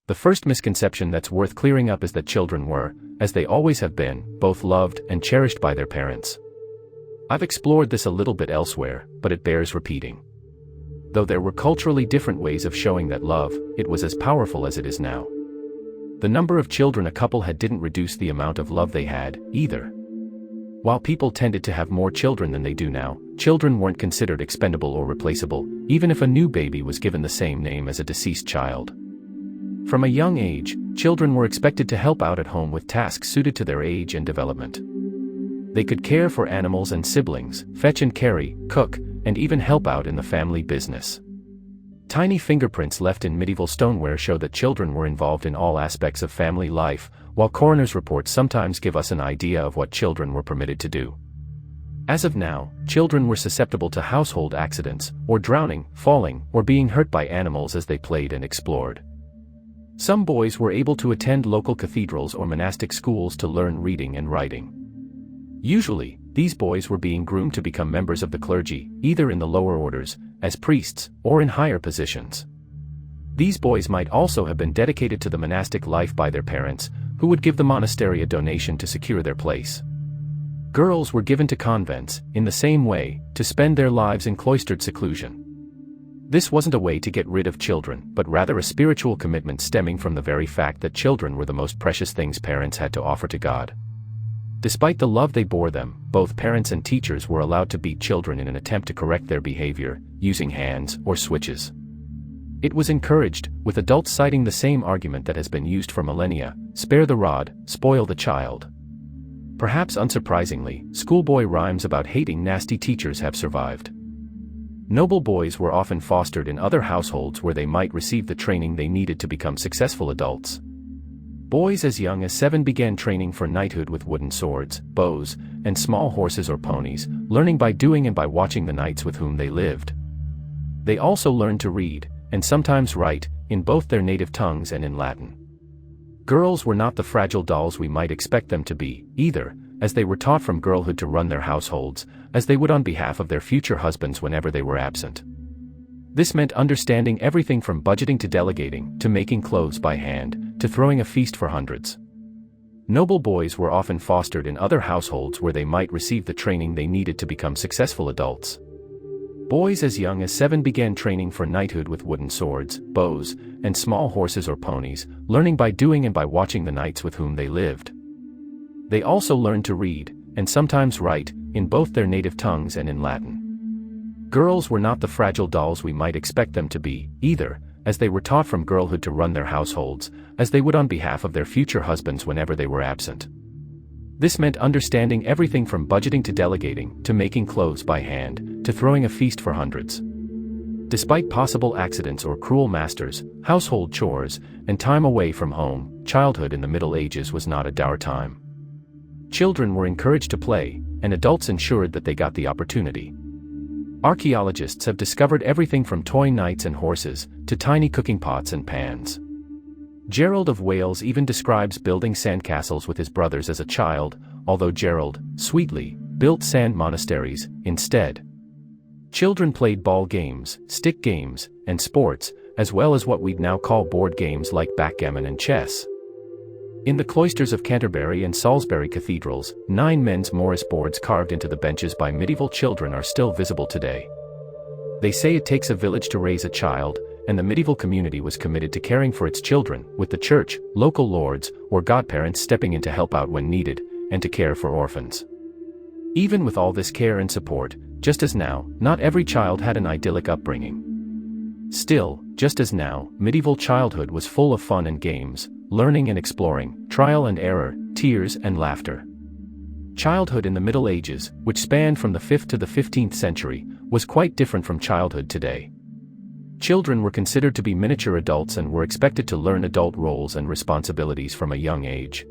The first misconception that's worth clearing up is that children were, as they always have been, both loved and cherished by their parents. I've explored this a little bit elsewhere, but it bears repeating. Though there were culturally different ways of showing that love, it was as powerful as it is now. The number of children a couple had didn't reduce the amount of love they had, either. While people tended to have more children than they do now, children weren't considered expendable or replaceable, even if a new baby was given the same name as a deceased child. From a young age, children were expected to help out at home with tasks suited to their age and development. They could care for animals and siblings, fetch and carry, cook, and even help out in the family business. Tiny fingerprints left in medieval stoneware show that children were involved in all aspects of family life, while coroner's reports sometimes give us an idea of what children were permitted to do. As of now, children were susceptible to household accidents, or drowning, falling, or being hurt by animals as they played and explored. Some boys were able to attend local cathedrals or monastic schools to learn reading and writing. Usually, these boys were being groomed to become members of the clergy, either in the lower orders, as priests, or in higher positions. These boys might also have been dedicated to the monastic life by their parents, who would give the monastery a donation to secure their place. Girls were given to convents, in the same way, to spend their lives in cloistered seclusion. This wasn't a way to get rid of children, but rather a spiritual commitment stemming from the very fact that children were the most precious things parents had to offer to God. Despite the love they bore them, both parents and teachers were allowed to beat children in an attempt to correct their behavior, using hands or switches. It was encouraged, with adults citing the same argument that has been used for millennia: spare the rod, spoil the child. Perhaps unsurprisingly, schoolboy rhymes about hating nasty teachers have survived. Noble boys were often fostered in other households where they might receive the training they needed to become successful adults. Boys as young as 7 began training for knighthood with wooden swords, bows, and small horses or ponies, learning by doing and by watching the knights with whom they lived. They also learned to read, and sometimes write, in both their native tongues and in Latin. Girls were not the fragile dolls we might expect them to be, either, as they were taught from girlhood to run their households, as they would on behalf of their future husbands whenever they were absent. This meant understanding everything from budgeting to delegating, to making clothes by hand, to throwing a feast for hundreds. Noble boys were often fostered in other households where they might receive the training they needed to become successful adults. Boys as young as 7 began training for knighthood with wooden swords, bows, and small horses or ponies, learning by doing and by watching the knights with whom they lived. They also learned to read, and sometimes write, in both their native tongues and in Latin. Girls were not the fragile dolls we might expect them to be, either, as they were taught from girlhood to run their households, as they would on behalf of their future husbands whenever they were absent. This meant understanding everything from budgeting to delegating, to making clothes by hand, to throwing a feast for hundreds. Despite possible accidents or cruel masters, household chores, and time away from home, childhood in the Middle Ages was not a dour time. Children were encouraged to play, and adults ensured that they got the opportunity. Archaeologists have discovered everything from toy knights and horses, to tiny cooking pots and pans. Gerald of Wales even describes building sandcastles with his brothers as a child, although Gerald, sweetly, built sand monasteries, instead. Children played ball games, stick games, and sports, as well as what we'd now call board games like backgammon and chess. In the cloisters of Canterbury and Salisbury cathedrals, 9 men's Morris boards carved into the benches by medieval children are still visible today. They say it takes a village to raise a child, and the medieval community was committed to caring for its children, with the church, local lords, or godparents stepping in to help out when needed, and to care for orphans. Even with all this care and support, just as now, not every child had an idyllic upbringing. Still, just as now, medieval childhood was full of fun and games, learning and exploring, trial and error, tears and laughter. Childhood in the Middle Ages, which spanned from the 5th to the 15th century, was quite different from childhood today. Children were considered to be miniature adults and were expected to learn adult roles and responsibilities from a young age.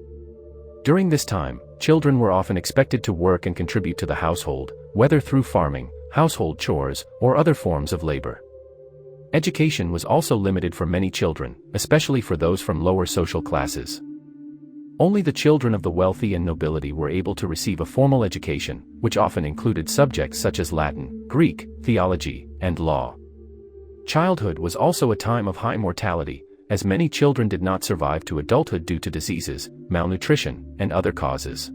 During this time, children were often expected to work and contribute to the household, whether through farming, household chores, or other forms of labor. Education was also limited for many children, especially for those from lower social classes. Only the children of the wealthy and nobility were able to receive a formal education, which often included subjects such as Latin, Greek, theology, and law. Childhood was also a time of high mortality, as many children did not survive to adulthood due to diseases, malnutrition, and other causes.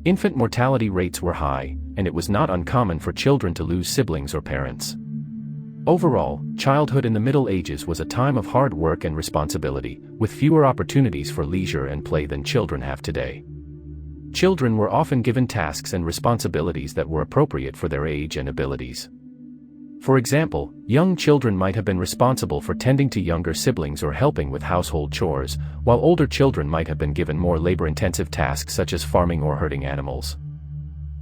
Infant mortality rates were high, and it was not uncommon for children to lose siblings or parents. Overall, childhood in the Middle Ages was a time of hard work and responsibility, with fewer opportunities for leisure and play than children have today. Children were often given tasks and responsibilities that were appropriate for their age and abilities. For example, young children might have been responsible for tending to younger siblings or helping with household chores, while older children might have been given more labor-intensive tasks such as farming or herding animals.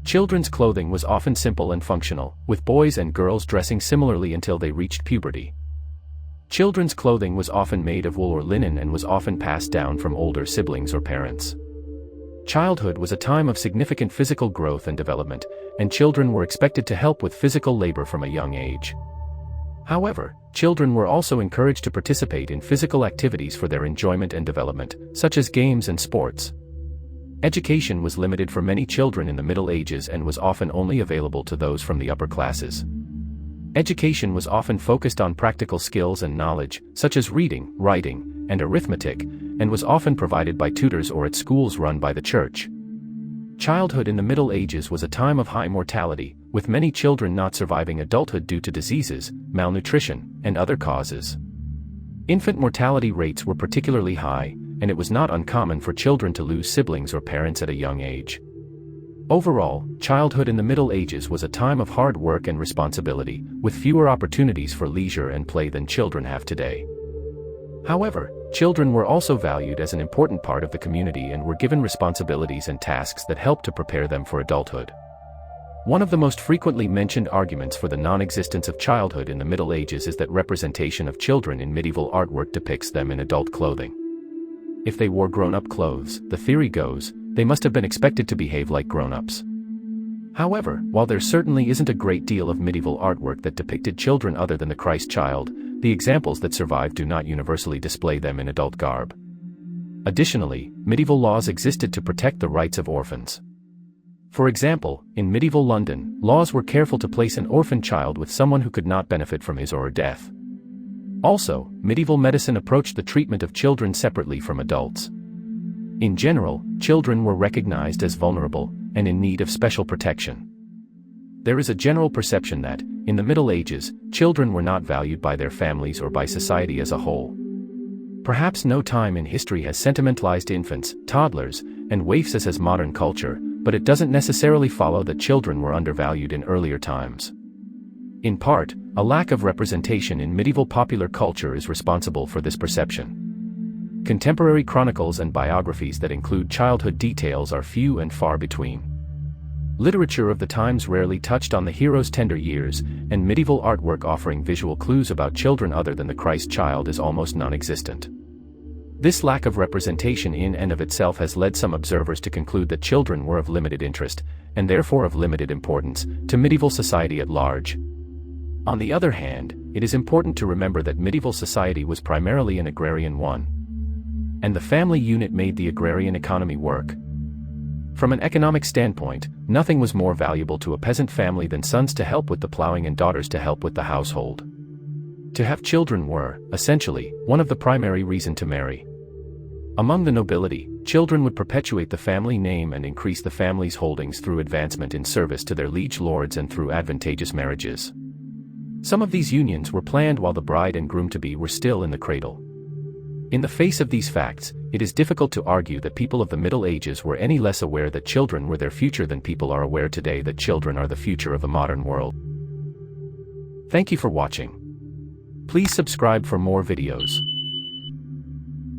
Children's clothing was often simple and functional, with boys and girls dressing similarly until they reached puberty. Children's clothing was often made of wool or linen and was often passed down from older siblings or parents. Childhood was a time of significant physical growth and development, and children were expected to help with physical labor from a young age. However, children were also encouraged to participate in physical activities for their enjoyment and development, such as games and sports. Education was limited for many children in the Middle Ages and was often only available to those from the upper classes. Education was often focused on practical skills and knowledge, such as reading, writing, and arithmetic, and was often provided by tutors or at schools run by the church. Childhood in the Middle Ages was a time of high mortality, with many children not surviving adulthood due to diseases, malnutrition, and other causes. Infant mortality rates were particularly high, and it was not uncommon for children to lose siblings or parents at a young age. Overall, childhood in the Middle Ages was a time of hard work and responsibility, with fewer opportunities for leisure and play than children have today. However, children were also valued as an important part of the community and were given responsibilities and tasks that helped to prepare them for adulthood. One of the most frequently mentioned arguments for the non-existence of childhood in the Middle Ages is that representation of children in medieval artwork depicts them in adult clothing. If they wore grown-up clothes, the theory goes, they must have been expected to behave like grown-ups. However, while there certainly isn't a great deal of medieval artwork that depicted children other than the Christ child, the examples that survive do not universally display them in adult garb. Additionally, medieval laws existed to protect the rights of orphans. For example, in medieval London, laws were careful to place an orphan child with someone who could not benefit from his or her death. Also, medieval medicine approached the treatment of children separately from adults. In general, children were recognized as vulnerable and in need of special protection. There is a general perception that, in the Middle Ages, children were not valued by their families or by society as a whole. Perhaps no time in history has sentimentalized infants, toddlers, and waifs as modern culture, but it doesn't necessarily follow that children were undervalued in earlier times. In part, a lack of representation in medieval popular culture is responsible for this perception. Contemporary chronicles and biographies that include childhood details are few and far between. Literature of the times rarely touched on the hero's tender years, and medieval artwork offering visual clues about children other than the Christ child is almost non-existent. This lack of representation in and of itself has led some observers to conclude that children were of limited interest, and therefore of limited importance, to medieval society at large. On the other hand, it is important to remember that medieval society was primarily an agrarian one. And the family unit made the agrarian economy work. From an economic standpoint, nothing was more valuable to a peasant family than sons to help with the plowing and daughters to help with the household. To have children were, essentially, one of the primary reasons to marry. Among the nobility, children would perpetuate the family name and increase the family's holdings through advancement in service to their liege lords and through advantageous marriages. Some of these unions were planned while the bride and groom-to-be were still in the cradle. In the face of these facts, it is difficult to argue that people of the Middle Ages were any less aware that children were their future than people are aware today that children are the future of the modern world. Thank you for watching. Please subscribe for more videos.